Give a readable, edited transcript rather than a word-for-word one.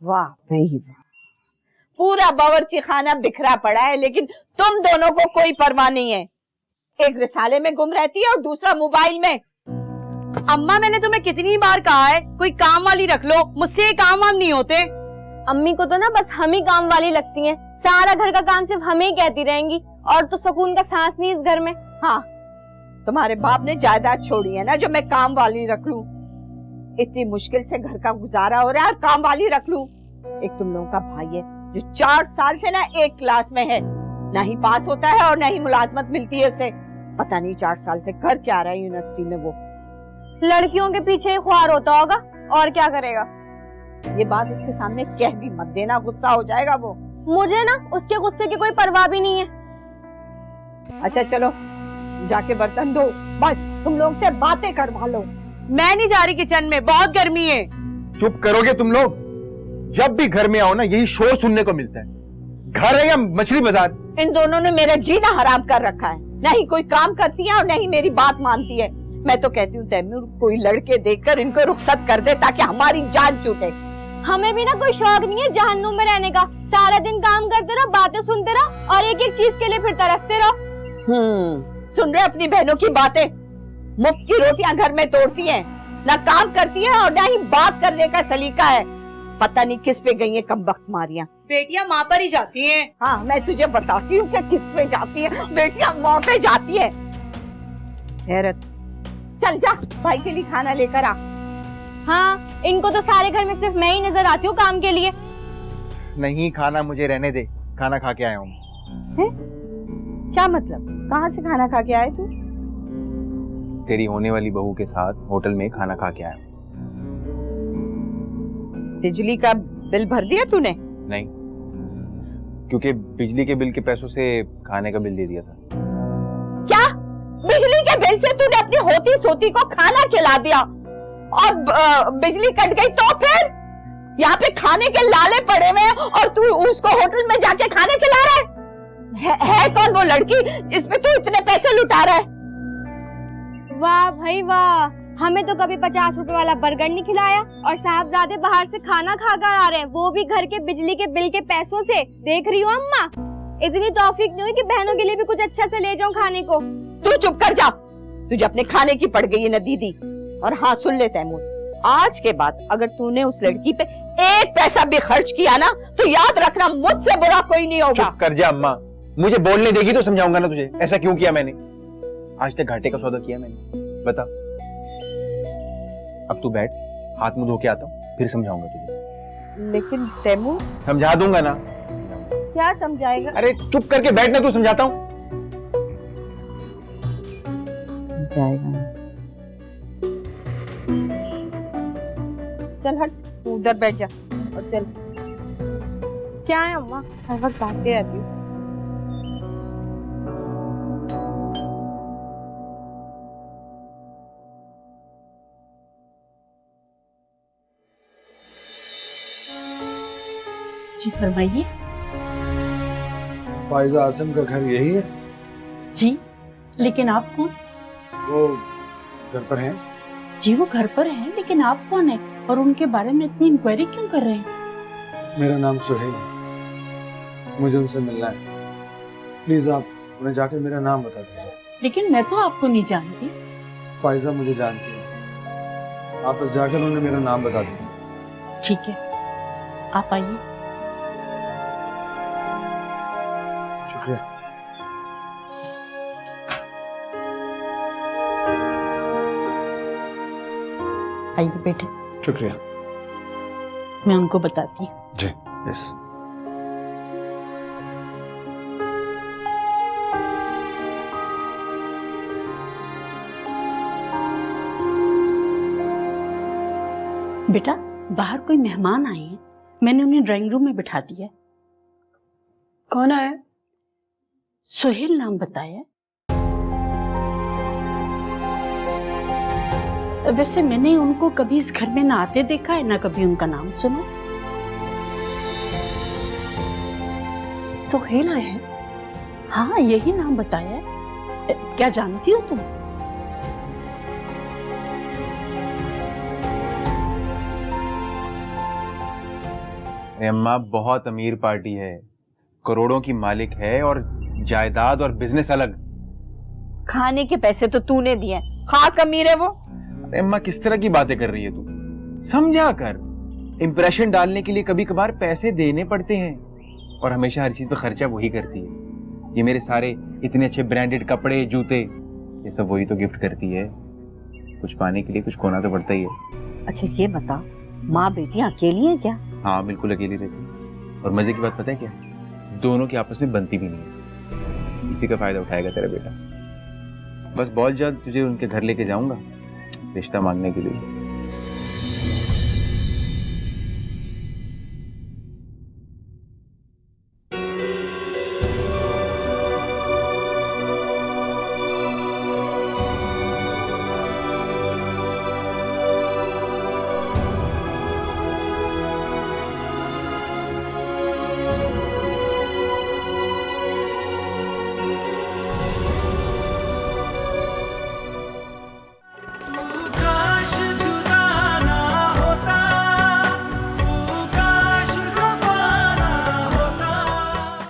वाह भाई वाह, पूरा बावर्ची खाना बिखरा पड़ा है, लेकिन तुम दोनों को कोई परवाह नहीं है। एक रिसाले में गुम रहती है और दूसरा मोबाइल में। अम्मा मैंने तुम्हें कितनी बार कहा है कोई काम वाली रख लो, मुझसे ये काम वाम नहीं होते। अम्मी को तो ना बस हम ही काम वाली लगती हैं, सारा घर का काम सिर्फ हमें ही कहती रहेंगी, और तो सुकून का सांस नहीं इस घर में। हाँ, तुम्हारे बाप ने जायदाद छोड़ी है ना जो मैं काम वाली रख लूं। इतनी मुश्किल से घर का गुजारा हो रहा है और काम वाली रख लूं। एक तुम लोगों का भाई है जो 4 साल से ना एक क्लास में है, ना ही पास होता है और ना ही मुलाजमत मिलती है उसे। पता नहीं 4 साल से कर क्या रहा है यूनिवर्सिटी में। वो लड़कियों के पीछे ख्वार होता होगा, और क्या करेगा। ये बात उसके सामने कह भी मत देना, गुस्सा हो जाएगा वो। मुझे ना उसके गुस्से की कोई परवाह भी नहीं है। अच्छा चलो जाके बर्तन धो, बस तुम लोग से बातें करवा लो। मैं नहीं जा रही किचन में, बहुत गर्मी है। चुप करोगे तुम लोग? जब भी घर में आओ ना यही शोर सुनने को मिलता है। घर है या मछली बाजार? इन दोनों ने मेरा जीना हराम कर रखा है, नहीं कोई काम करती है और नहीं मेरी बात मानती है। मैं तो कहती हूँ तैमूर कोई लड़के देखकर इनको रुखसत कर दे ताकि हमारी जान छूटे। हमें भी ना कोई शौक नहीं है जहन्नुम में रहने का। सारा दिन काम करते रहो, बातें सुनते रहो और एक एक चीज के लिए फिर तरसते रहो। सुन रहे अपनी बहनों की बातें? मुफ्त की रोटियां घर में तोड़ती हैं, ना काम करती है और ना ही बात करने का सलीका है। पता नहीं किस पे गई है कमबख्त मारियां। बेटियां माँ पर ही जाती हैं। हाँ मैं तुझे बताती हूँ कि किस पे जाती है। बेटियां माँ पे जाती है। हैरत। चल जा भाई के लिए खाना लेकर आ। हाँ, इनको तो सारे घर में सिर्फ मैं ही नजर आती हूँ काम के लिए। नहीं खाना मुझे रहने दे, खाना खा के आया हूँ। क्या मतलब? कहाँ से खाना खा के आए तू? तेरी होने वाली बहू के साथ होटल में खाना खा के आया हूँ। बिजली का बिल भर दिया तूने? नहीं, क्योंकि बिजली के बिल के पैसों से खाने का बिल दे दिया था। क्या? बिजली के बिल से तूने अपनी होती सोती को खाना खिला दिया और बिजली कट गई तो फिर? यहाँ पे खाने के लाले पड़े हुए और तू उसको होटल में जाके खाने खिला रहा है कौन वो लड़की जिसपे तू इतने पैसे लुटा रहा है? वाह भाई वाह, हमें तो कभी 50 रुपए वाला बर्गर नहीं खिलाया और साहबजादे बाहर से खाना खाकर आ रहे हैं, वो भी घर के बिजली के बिल के पैसों से। देख रही हो अम्मा, इतनी तौफीक नहीं हुई कि बहनों के लिए भी कुछ अच्छा से ले जाऊं खाने को। तू चुप कर जा, तुझे अपने खाने की पड़ गई है ना दीदी। और हाँ सुन ले तैमूर, आज के बाद अगर तूने उस लड़की पे 1 पैसा भी खर्च किया ना तो याद रखना मुझसे बुरा कोई नहीं होगा। चुप कर जा अम्मा, मुझे बोलने देगी तो समझाऊंगा ना तुझे ऐसा क्यों किया मैंने। आज तक घाटे का सौदा किया मैंने, बता। अब तू बैठ, हाथ मुंह धो के आता हूँ, फिर समझाऊंगा तुझे। लेकिन तैमूर समझा दूंगा ना। क्या समझाएगा? अरे चुप करके बैठना, तू समझाता हूँ। चल हट, तू उधर बैठ जा और चल। क्या है अम्मा? हर वक्त भागती रहती हूँ। जी फरमाइए। फायजा आसिम का घर यही है? जी, लेकिन आप कौन? वो घर पर हैं? जी वो घर पर हैं, लेकिन आप कौन हैं और उनके बारे में इतनी इंक्वायरी क्यों कर रहे हैं? मेरा नाम सुहेल है, मुझे उनसे मिलना है। प्लीज आप उन्हें जाकर मेरा नाम बता दीजिए। लेकिन मैं तो आपको नहीं जानती। फायजा मुझे जानती है, आप बस जाकर उन्हें मेरा नाम बता दीजिए। ठीक है, आप आइए। शुक्रिया। आइए बेटे, शुक्रिया। मैं उनको बताती हूँ। जी यस। बेटा बाहर कोई मेहमान आए हैं, मैंने उन्हें ड्राइंग रूम में बिठा दिया। कौन आया? सुहेल नाम बताया। वैसे मैंने उनको कभी इस घर में ना आते देखा है, ना कभी उनका नाम सुना। सुहेल आए हैं? हाँ यही नाम बताया है। क्या जानती हो तुम? अरे अम्मा बहुत अमीर पार्टी है, करोड़ों की मालिक है और जायदाद और बिजनेस अलग। खाने के पैसे तो तूने दिए, खाक अमीर है वो। अरे अम्मा किस तरह की बातें कर रही है तू, समझा कर। इंप्रेशन डालने के लिए कभी कभार पैसे देने पड़ते हैं और हमेशा हर चीज पे खर्चा वही करती है। ये मेरे सारे इतने अच्छे ब्रांडेड कपड़े जूते ये सब वही तो गिफ्ट करती है। कुछ पाने के लिए कुछ खोना तो पड़ता ही है। अच्छा ये बता, माँ बेटियां अकेली हैं क्या? हाँ बिल्कुल अकेली रहती। और मजे की बात पता है क्या, दोनों की आपस में बनती भी नहीं। इसी का फायदा उठाएगा तेरा बेटा। बस बहुत जल्द तुझे उनके घर लेके जाऊंगा रिश्ता मांगने के लिए।